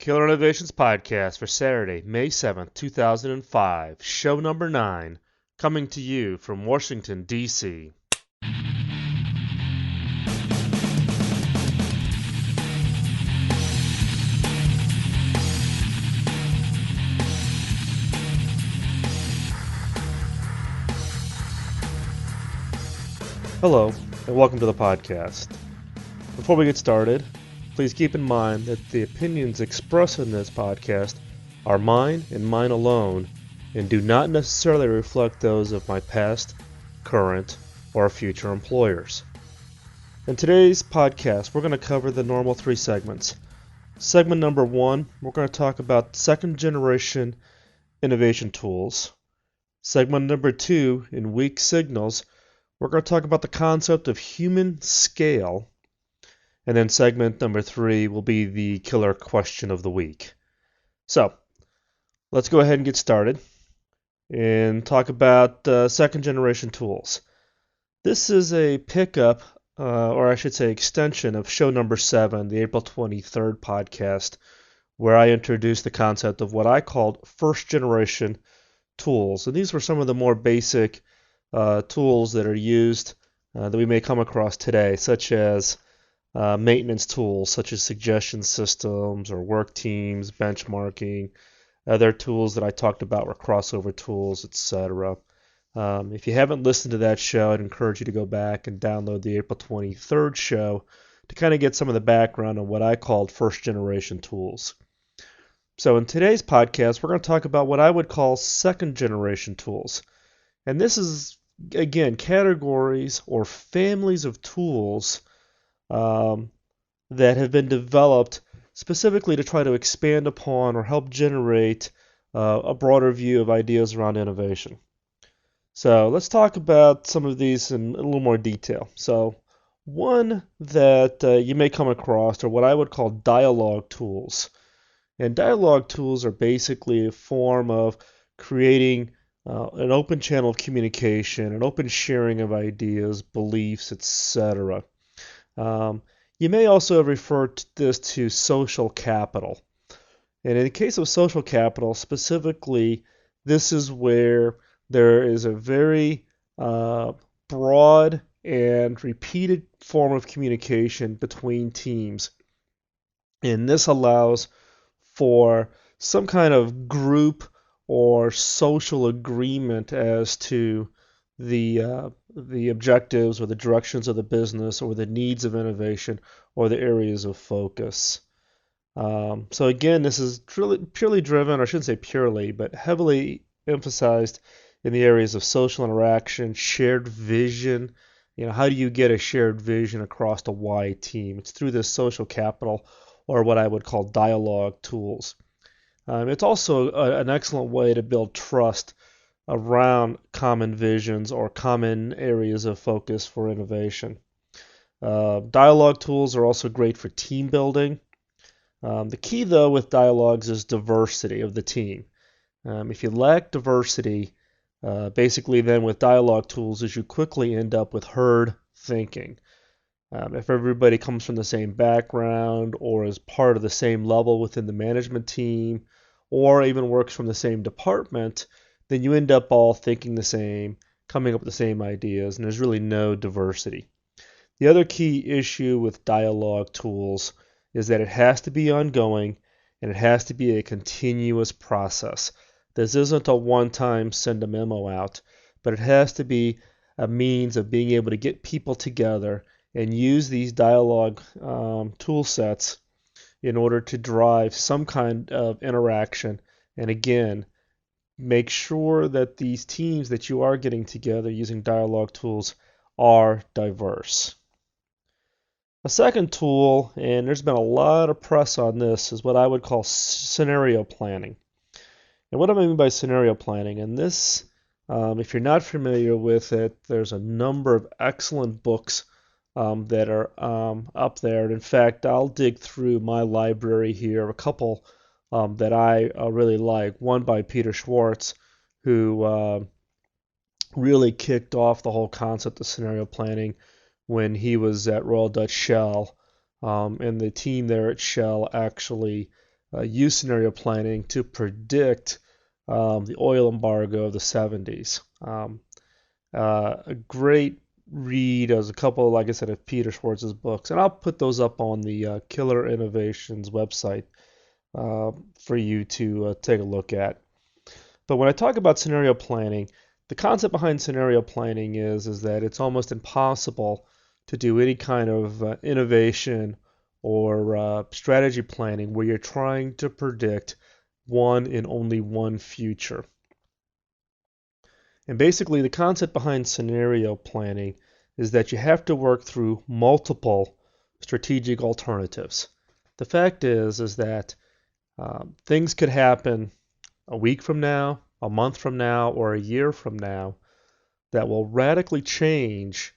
Killer Innovations Podcast for Saturday, May 7th, 2005, show number 9, coming to you from Washington, D.C. Hello, and welcome to the podcast. Before we get started, please keep in mind that the opinions expressed in this podcast are mine and mine alone and do not necessarily reflect those of my past, current, or future employers. In today's podcast, we're going to cover the normal 3 segments. Segment number 1, we're going to talk about second generation innovation tools. Segment number 2, in weak signals, we're going to talk about the concept of human scale. And then segment number 3 will be the killer question of the week. So, let's go ahead and get started and talk about second generation tools. This is a pickup, or I should say extension of show number 7, the April 23rd podcast, where I introduced the concept of what I called first generation tools. And these were some of the more basic tools that are used that we may come across today, such as maintenance tools such as suggestion systems or work teams, benchmarking. Other tools that I talked about were crossover tools, etc. If you haven't listened to that show, I'd encourage you to go back and download the April 23rd show to kind of get some of the background on what I called first generation tools. So in today's podcast, we're going to talk about what I would call second generation tools. And this is, again, categories or families of tools that have been developed specifically to try to expand upon or help generate a broader view of ideas around innovation. So let's talk about some of these in a little more detail. So one that you may come across are what I would call dialogue tools. And dialogue tools are basically a form of creating an open channel of communication, an open sharing of ideas, beliefs, etc. You may also refer to this to social capital. And in the case of social capital, specifically, this is where there is a very broad and repeated form of communication between teams. And this allows for some kind of group or social agreement as to the objectives or the directions of the business or the needs of innovation or the areas of focus. So again, this is purely driven, or I shouldn't say purely, but heavily emphasized in the areas of social interaction, shared vision. How do you get a shared vision across a wide team? It's through this social capital, or what I would call dialogue tools. It's also an excellent way to build trust around common visions or common areas of focus for innovation. Dialogue tools are also great for team building. The key, though, with dialogues is diversity of the team. If you lack diversity, basically then with dialogue tools is you quickly end up with herd thinking. If everybody comes from the same background or is part of the same level within the management team or even works from the same department, then you end up all thinking the same, coming up with the same ideas, and there's really no diversity. The other key issue with dialogue tools is that it has to be ongoing and it has to be a continuous process. This isn't a one-time send a memo out, but it has to be a means of being able to get people together and use these dialogue tool sets in order to drive some kind of interaction. And again, make sure that these teams that you are getting together using dialogue tools are diverse. A second tool, and there's been a lot of press on this, is what I would call scenario planning. And what do I mean by scenario planning? And this, if you're not familiar with it, there's a number of excellent books that are up there. And in fact, I'll dig through my library here, a couple that I really like. One by Peter Schwartz, who really kicked off the whole concept of scenario planning when he was at Royal Dutch Shell. And the team there at Shell actually use scenario planning to predict the oil embargo of the 70s. A great read as a couple, like I said, of Peter Schwartz's books, and I'll put those up on the Killer Innovations website for you to take a look at. But when I talk about scenario planning, the concept behind scenario planning is that it's almost impossible to do any kind of innovation or strategy planning where you're trying to predict one and only one future. And basically, the concept behind scenario planning is that you have to work through multiple strategic alternatives. The fact is that things could happen a week from now, a month from now, or a year from now that will radically change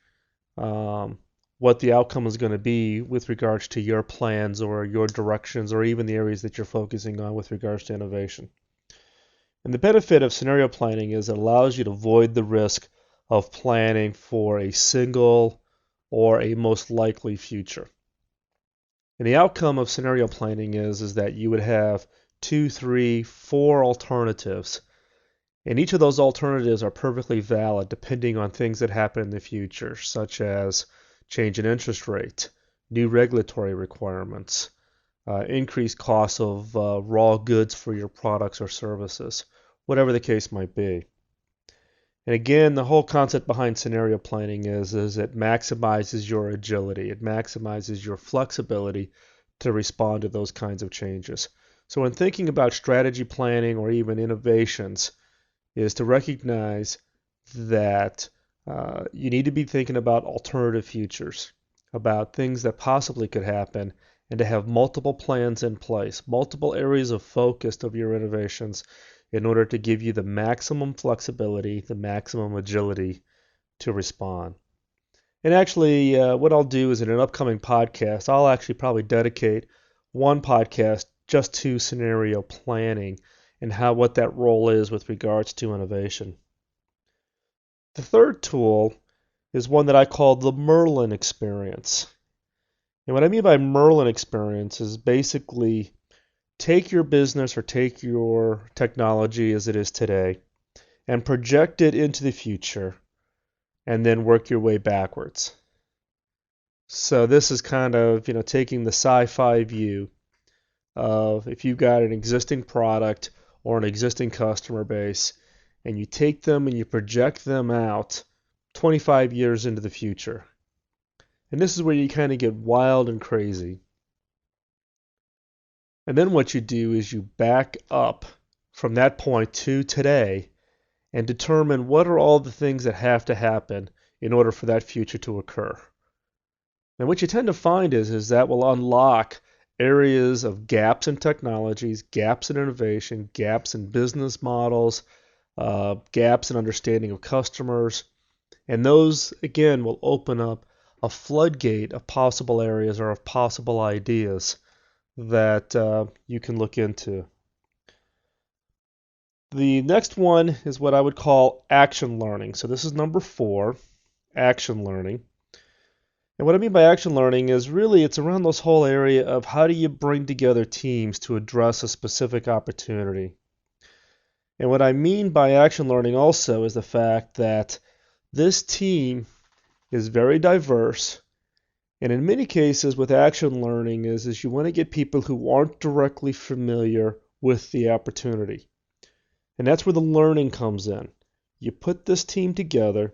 what the outcome is going to be with regards to your plans or your directions or even the areas that you're focusing on with regards to innovation. And the benefit of scenario planning is it allows you to avoid the risk of planning for a single or a most likely future. And the outcome of scenario planning is that you would have 2, 3, 4 alternatives. And each of those alternatives are perfectly valid depending on things that happen in the future, such as change in interest rate, new regulatory requirements, increased costs of raw goods for your products or services, whatever the case might be. And again, the whole concept behind scenario planning is it maximizes your agility. It maximizes your flexibility to respond to those kinds of changes. So when thinking about strategy planning or even innovations, is to recognize that you need to be thinking about alternative futures, about things that possibly could happen, and to have multiple plans in place, multiple areas of focus of your innovations in order to give you the maximum flexibility, the maximum agility to respond. And actually, what I'll do is in an upcoming podcast, I'll actually probably dedicate one podcast just to scenario planning and what that role is with regards to innovation. The third tool is one that I call the Merlin experience. And what I mean by Merlin experience is basically take your business or take your technology as it is today and project it into the future and then work your way backwards. So this is kind of, taking the sci-fi view of if you've got an existing product or an existing customer base and you take them and you project them out 25 years into the future. And this is where you kind of get wild and crazy. And then what you do is you back up from that point to today and determine what are all the things that have to happen in order for that future to occur. And what you tend to find is that will unlock areas of gaps in technologies, gaps in innovation, gaps in business models, gaps in understanding of customers. And those, again, will open up a floodgate of possible areas or of possible ideas that you can look into. The next one is what I would call action learning. So this is number 4, action learning. And what I mean by action learning is really it's around this whole area of how do you bring together teams to address a specific opportunity. And what I mean by action learning also is the fact that this team is very diverse. And in many cases with action learning is you want to get people who aren't directly familiar with the opportunity. And that's where the learning comes in. You put this team together,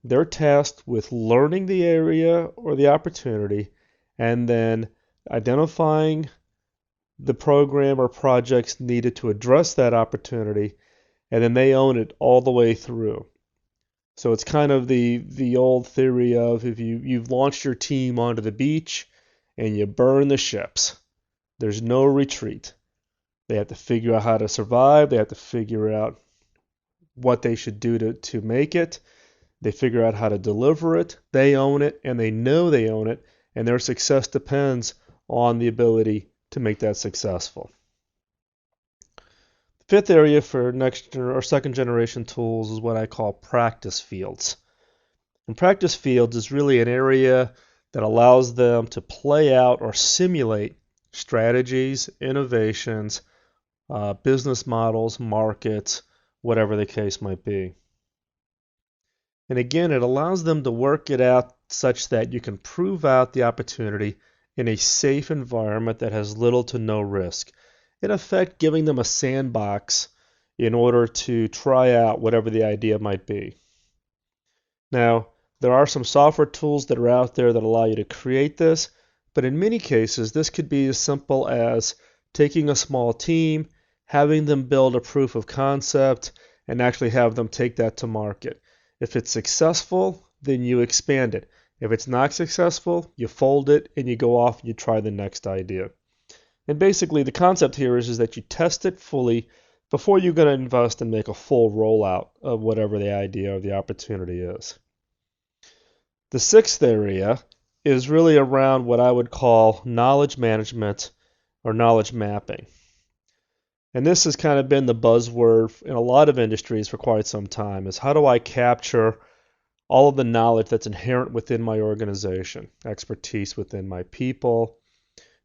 they're tasked with learning the area or the opportunity and then identifying the program or projects needed to address that opportunity, and then they own it all the way through. So it's kind of the old theory of if you've launched your team onto the beach and you burn the ships, there's no retreat. They have to figure out how to survive. They have to figure out what they should do to make it. They figure out how to deliver it. They own it, and they know they own it, and their success depends on the ability to make that successful. The fifth area for next or second generation tools is what I call practice fields. And practice fields is really an area that allows them to play out or simulate strategies, innovations, business models, markets, whatever the case might be. And again, it allows them to work it out such that you can prove out the opportunity in a safe environment that has little to no risk. In effect, giving them a sandbox in order to try out whatever the idea might be. Now, there are some software tools that are out there that allow you to create this, but in many cases, this could be as simple as taking a small team, having them build a proof of concept, and actually have them take that to market. If it's successful, then you expand it. If it's not successful, you fold it and you go off and you try the next idea. And basically, the concept here is that you test it fully before you're going to invest and make a full rollout of whatever the idea or the opportunity is. The sixth area is really around what I would call knowledge management or knowledge mapping. And this has kind of been the buzzword in a lot of industries for quite some time, is how do I capture all of the knowledge that's inherent within my organization, expertise within my people,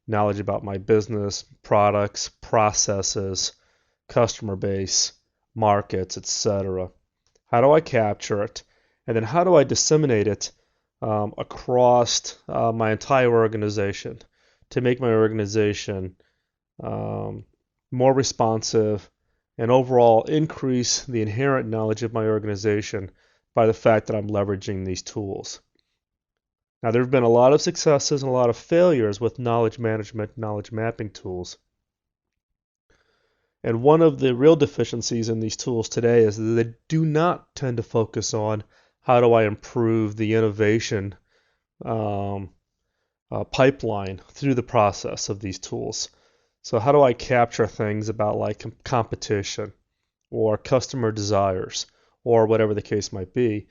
knowledge about my business, products, processes, customer base, markets, etc. How do I capture it? And then how do I disseminate it across my entire organization to make my organization more responsive and overall increase the inherent knowledge of my organization by the fact that I'm leveraging these tools. Now, there have been a lot of successes and a lot of failures with knowledge management, knowledge mapping tools. And one of the real deficiencies in these tools today is that they do not tend to focus on how do I improve the innovation pipeline through the process of these tools. So how do I capture things about like competition or customer desires or whatever the case might be?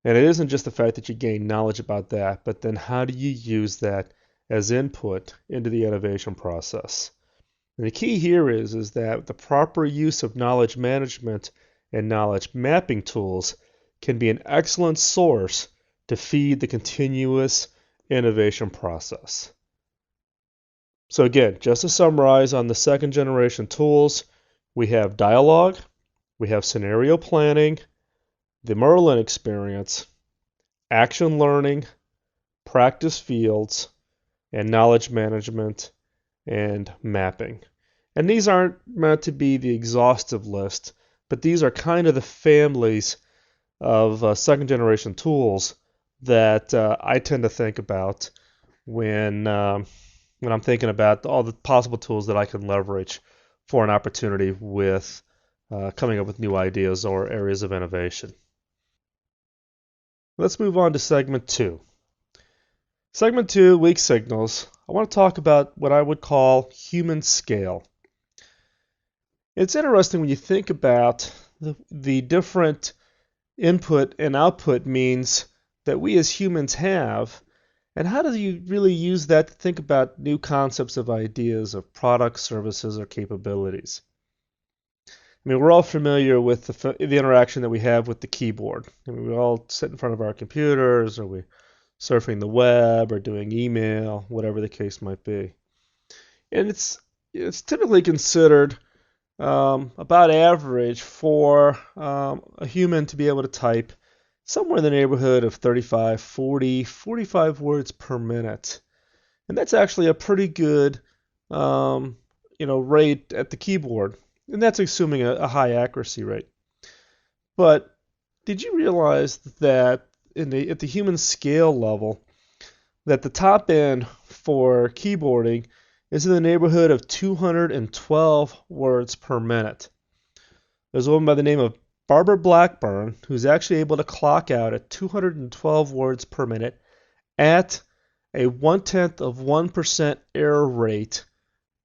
And it isn't just the fact that you gain knowledge about that, but then how do you use that as input into the innovation process? And the key here is that the proper use of knowledge management and knowledge mapping tools can be an excellent source to feed the continuous innovation process. So again, just to summarize on the second generation tools, we have dialogue, we have scenario planning, the Merlin experience, action learning, practice fields, and knowledge management and mapping. And these aren't meant to be the exhaustive list, but these are kind of the families of second generation tools that I tend to think about when I'm thinking about all the possible tools that I can leverage for an opportunity with coming up with new ideas or areas of innovation. Let's move on to segment 2. Segment 2, weak signals. I want to talk about what I would call human scale. It's interesting when you think about the different input and output means that we as humans have, and how do you really use that to think about new concepts of ideas of products, services, or capabilities? I mean, we're all familiar with the interaction that we have with the keyboard. I mean, we all sit in front of our computers, or we're surfing the web, or doing email, whatever the case might be. And it's typically considered about average for a human to be able to type somewhere in the neighborhood of 35, 40, 45 words per minute. And that's actually a pretty good rate at the keyboard. And that's assuming a high accuracy rate. But did you realize that at the human scale level, that the top end for keyboarding is in the neighborhood of 212 words per minute? There's a woman by the name of Barbara Blackburn who's actually able to clock out at 212 words per minute at a 0.1% error rate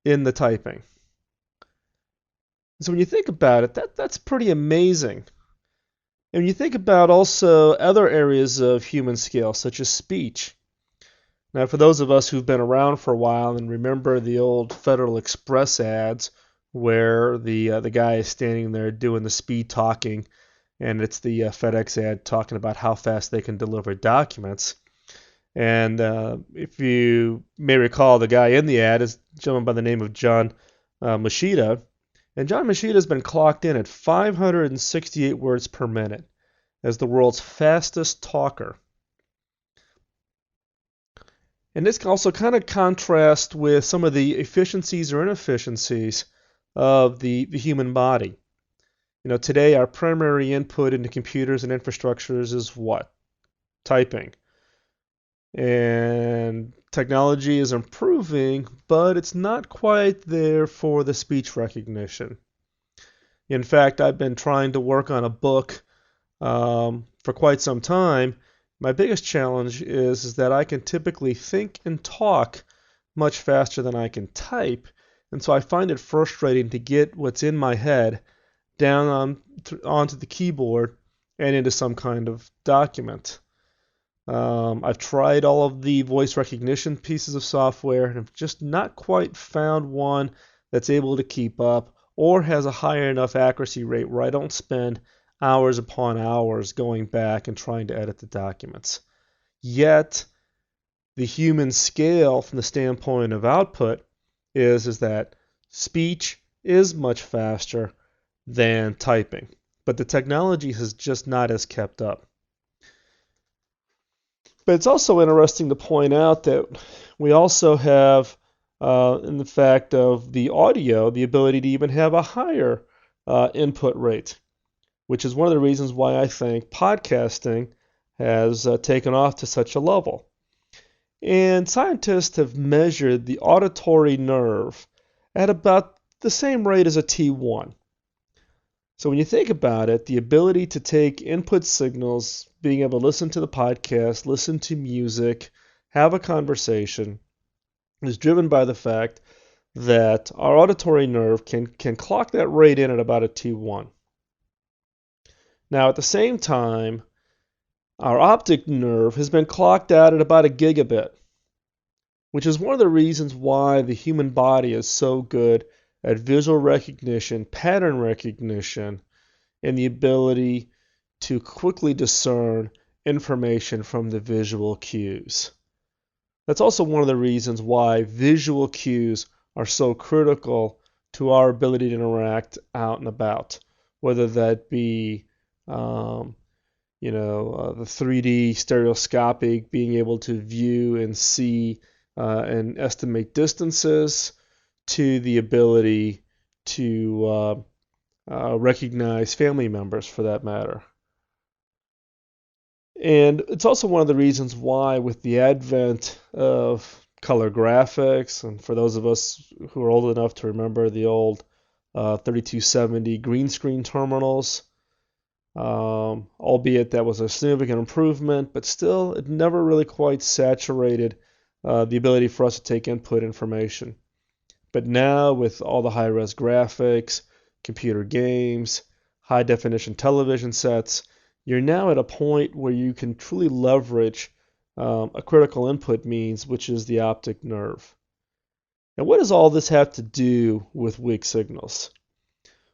in the typing. So when you think about it, that's pretty amazing. And when you think about also other areas of human scale, such as speech. Now, for those of us who've been around for a while and remember the old Federal Express ads where the guy is standing there doing the speed talking, and it's the FedEx ad talking about how fast they can deliver documents. And if you may recall, the guy in the ad is a gentleman by the name of John Machida. And John Machida has been clocked in at 568 words per minute as the world's fastest talker. And this also kind of contrasts with some of the efficiencies or inefficiencies of the human body. Today our primary input into computers and infrastructures is what? Typing. And technology is improving, but it's not quite there for the speech recognition. In fact, I've been trying to work on a book for quite some time. My biggest challenge is that I can typically think and talk much faster than I can type, and so I find it frustrating to get what's in my head down onto the keyboard and into some kind of document. I've tried all of the voice recognition pieces of software and have just not quite found one that's able to keep up or has a high enough accuracy rate where I don't spend hours upon hours going back and trying to edit the documents. Yet, the human scale from the standpoint of output is that speech is much faster than typing, but the technology has just not as kept up. But it's also interesting to point out that we also have, in the fact of the audio, the ability to even have a higher input rate, which is one of the reasons why I think podcasting has taken off to such a level. And scientists have measured the auditory nerve at about the same rate as a T1. So when you think about it, the ability to take input signals, being able to listen to the podcast, listen to music, have a conversation, is driven by the fact that our auditory nerve can clock that rate in at about a T1. Now, at the same time, our optic nerve has been clocked out at about a gigabit, which is one of the reasons why the human body is so good at visual recognition, pattern recognition, and the ability to quickly discern information from the visual cues. That's also one of the reasons why visual cues are so critical to our ability to interact out and about, whether that be the 3D stereoscopic, being able to view and see and estimate distances, to the ability to recognize family members for that matter. And it's also one of the reasons why, with the advent of color graphics, and for those of us who are old enough to remember the old 3270 green screen terminals, albeit that was a significant improvement, but still it never really quite saturated the ability for us to take input information. But now, with all the high-res graphics, computer games, high-definition television sets, you're now at a point where you can truly leverage a critical input means, which is the optic nerve. And what does all this have to do with weak signals?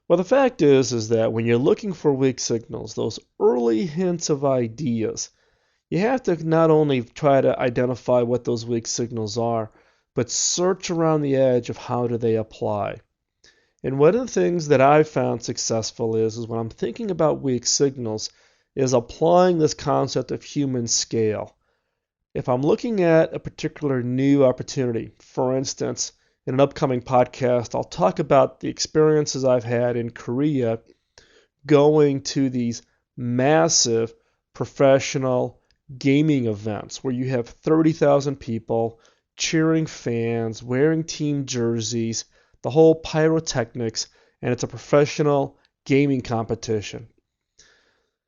Well, the fact is that when you're looking for weak signals, those early hints of ideas, you have to not only try to identify what those weak signals are, but search around the edge of how do they apply. And one of the things that I've found successful is when I'm thinking about weak signals, is applying this concept of human scale. If I'm looking at a particular new opportunity, for instance, in an upcoming podcast, I'll talk about the experiences I've had in Korea going to these massive professional gaming events where you have 30,000 people, cheering fans, wearing team jerseys, the whole pyrotechnics, and it's a professional gaming competition.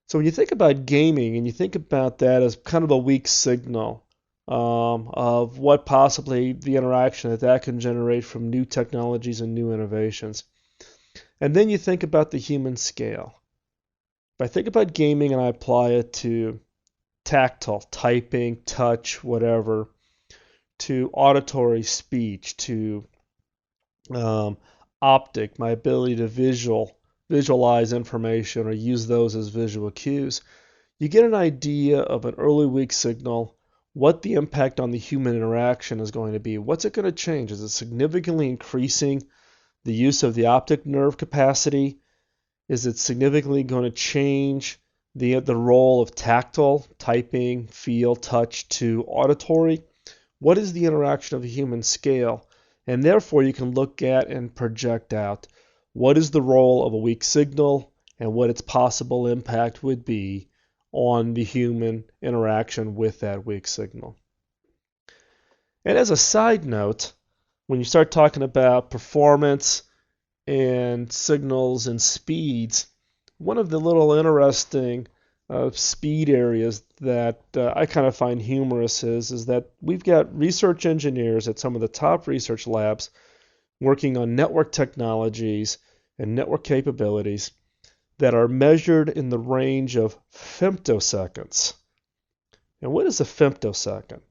So when you think about gaming and you think about that as kind of a weak signal of what possibly the interaction that can generate from new technologies and new innovations, and then you think about the human scale. If I think about gaming and I apply it to tactile, typing, touch, whatever, to auditory speech, to optic, my ability to visualize information or use those as visual cues, you get an idea of an early weak signal what the impact on the human interaction is going to be. What's it going to change? Is it significantly increasing the use of the optic nerve capacity? Is it significantly going to change the role of tactile, typing, feel, touch to auditory? What is the interaction of the human scale? And therefore, you can look at and project out what is the role of a weak signal and what its possible impact would be on the human interaction with that weak signal. And as a side note, when you start talking about performance and signals and speeds, one of the little interesting speed areas that I kind of find humorous is that we've got research engineers at some of the top research labs working on network technologies and network capabilities that are measured in the range of femtoseconds. And what is a femtosecond?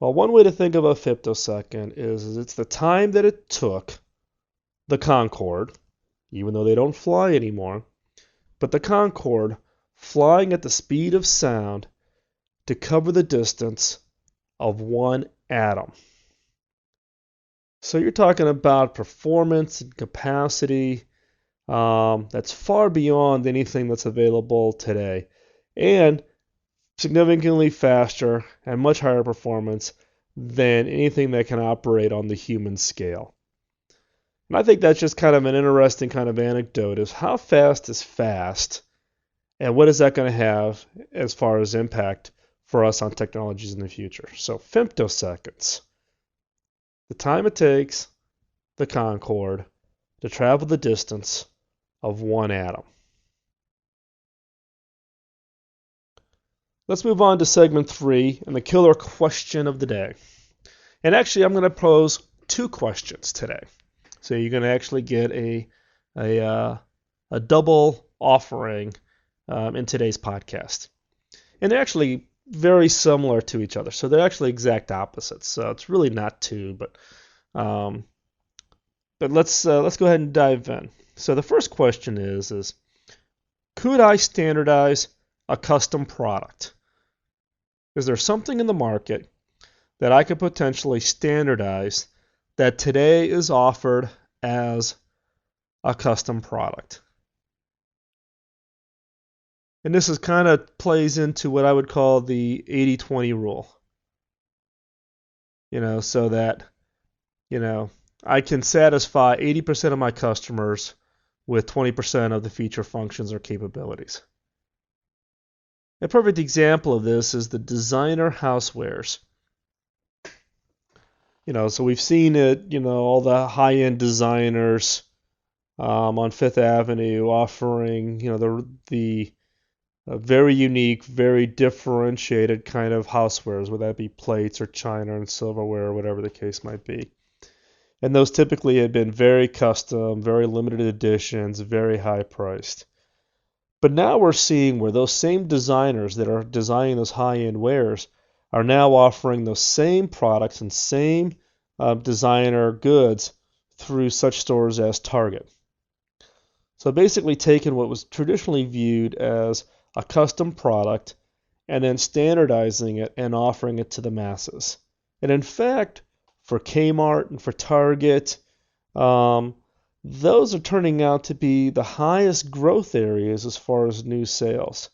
Well, one way to think of a femtosecond is it's the time that it took the Concorde, even though they don't fly anymore, but the Concorde flying at the speed of sound to cover the distance of one atom. So you're talking about performance and capacity that's far beyond anything that's available today, and significantly faster and much higher performance than anything that can operate on the human scale. And I think that's just kind of an interesting kind of anecdote, is how fast is fast, and what is that going to have as far as impact for us on technologies in the future. So femtoseconds, the time it takes the Concorde to travel the distance of one atom. Let's move on to segment 3 and the killer question of the day. And actually, I'm going to pose 2 questions today. So you're going to actually get a double offering in today's podcast. And they're actually very similar to each other. So they're actually exact opposites. So it's really not 2, but let's go ahead and dive in. So the first question is could I standardize a custom product? Is there something in the market that I could potentially standardize that today is offered as a custom product? And this is kind of plays into what I would call the 80-20 rule. So that, I can satisfy 80% of my customers with 20% of the feature functions or capabilities. A perfect example of this is the designer housewares. So we've seen it, all the high-end designers on Fifth Avenue offering, the very unique, very differentiated kind of housewares, whether that be plates or china and silverware or whatever the case might be. And those typically have been very custom, very limited editions, very high priced. But now we're seeing where those same designers that are designing those high-end wares are now offering those same products and same designer goods through such stores as Target. So basically taking what was traditionally viewed as a custom product and then standardizing it and offering it to the masses. And in fact, for Kmart and for Target, those are turning out to be the highest growth areas as far as new sales.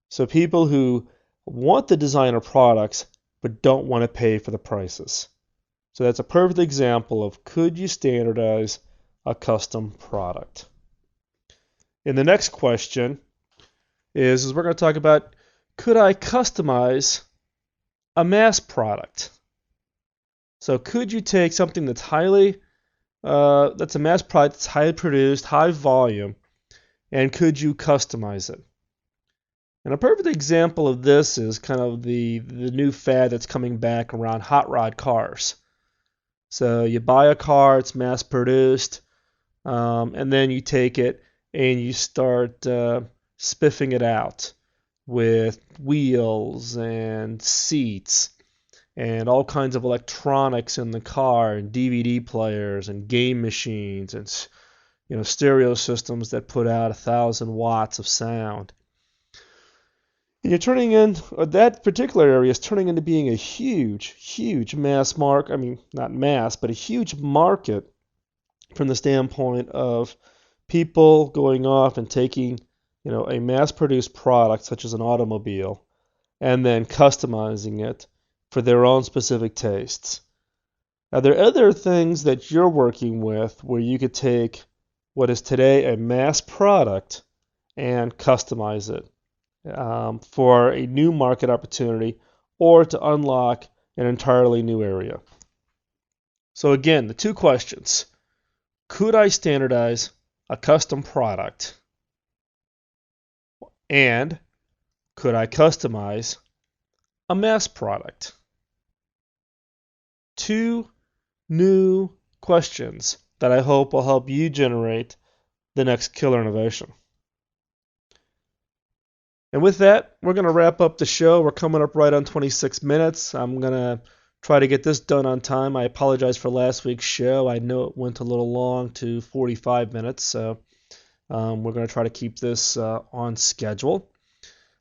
So people who want the designer products but don't want to pay for the prices. So that's a perfect example of could you standardize a custom product. And the next question is we're going to talk about, could I customize a mass product? So could you take something that's that's a mass product, that's highly produced, high volume, and could you customize it? And a perfect example of this is kind of the new fad that's coming back around hot rod cars. So you buy a car, it's mass produced, and then you take it and you start spiffing it out with wheels and seats and all kinds of electronics in the car and DVD players and game machines and stereo systems that put out 1,000 watts of sound. You're turning in, that particular area is turning into being a huge mass market. I mean, not mass, but a huge market from the standpoint of people going off and taking, a mass-produced product such as an automobile and then customizing it for their own specific tastes. Now, there are other things that you're working with where you could take what is today a mass product and customize it for a new market opportunity or to unlock an entirely new area. So again, the two questions. Could I standardize a custom product? And could I customize a mass product? Two new questions that I hope will help you generate the next killer innovation. And with that, we're going to wrap up the show. We're coming up right on 26 minutes. I'm going to try to get this done on time. I apologize for last week's show. I know it went a little long to 45 minutes, so we're going to try to keep this on schedule.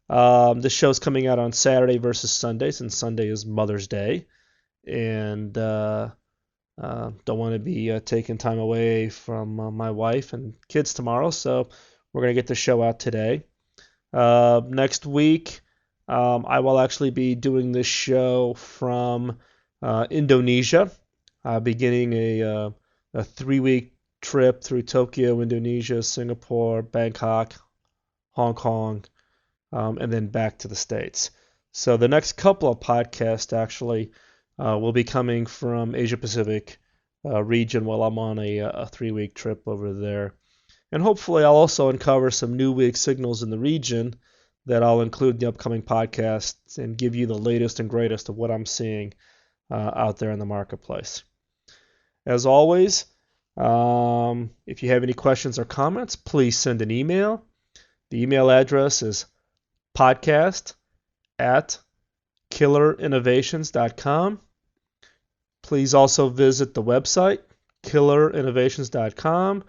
This show's coming out on Saturday versus Sunday, since Sunday is Mother's Day. And don't want to be taking time away from my wife and kids tomorrow, so we're going to get the show out today. Next week, I will actually be doing this show from Indonesia, beginning a 3-week trip through Tokyo, Indonesia, Singapore, Bangkok, Hong Kong, and then back to the States. So the next couple of podcasts actually will be coming from Asia Pacific region while I'm on a 3-week trip over there. And hopefully I'll also uncover some new weak signals in the region that I'll include in the upcoming podcasts and give you the latest and greatest of what I'm seeing out there in the marketplace. As always, if you have any questions or comments, please send an email. The email address is podcast@killerinnovations.com. Please also visit the website, killerinnovations.com.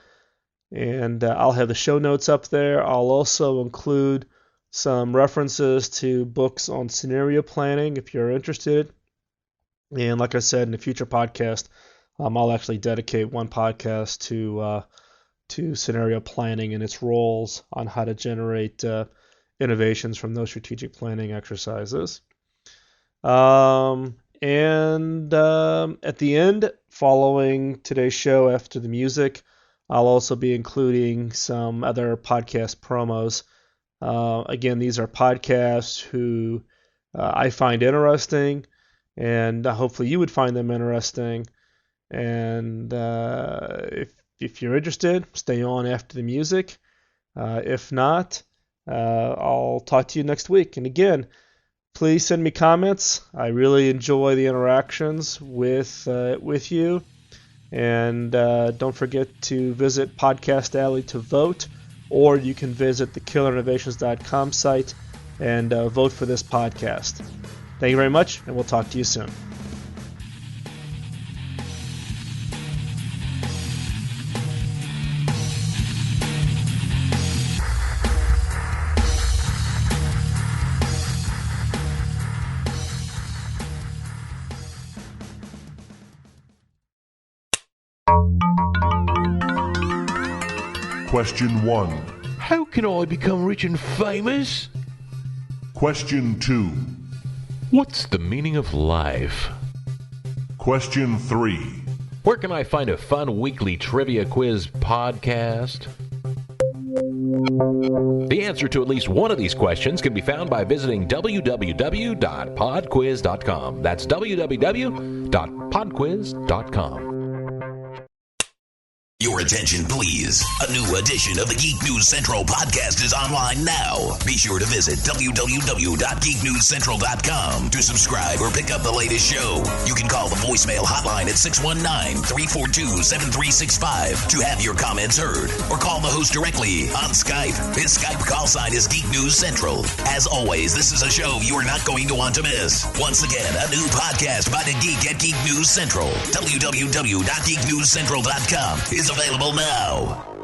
And I'll have the show notes up there. I'll also include some references to books on scenario planning if you're interested. And like I said, in a future podcast, I'll actually dedicate one podcast to scenario planning and its roles on how to generate innovations from those strategic planning exercises. And at the end, following today's show after the music, I'll also be including some other podcast promos. Again, these are podcasts who I find interesting, and hopefully you would find them interesting. And if you're interested, stay on after the music. If not, I'll talk to you next week. And again, please send me comments. I really enjoy the interactions with you. And don't forget to visit Podcast Alley to vote, or you can visit the killerinnovations.com site and vote for this podcast. Thank you very much, and we'll talk to you soon. Question 1. How can I become rich and famous? Question 2. What's the meaning of life? Question 3. Where can I find a fun weekly trivia quiz podcast? The answer to at least one of these questions can be found by visiting www.podquiz.com. That's www.podquiz.com. Your attention, please. A new edition of the Geek News Central podcast is online now. Be sure to visit www.geeknewscentral.com to subscribe or pick up the latest show. You can call the voicemail hotline at 619-342-7365 to have your comments heard, or call the host directly on Skype. His Skype call sign is Geek News Central. As always, this is a show you are not going to want to miss. Once again, a new podcast by the Geek at Geek News Central. www.geeknewscentral.com is available now.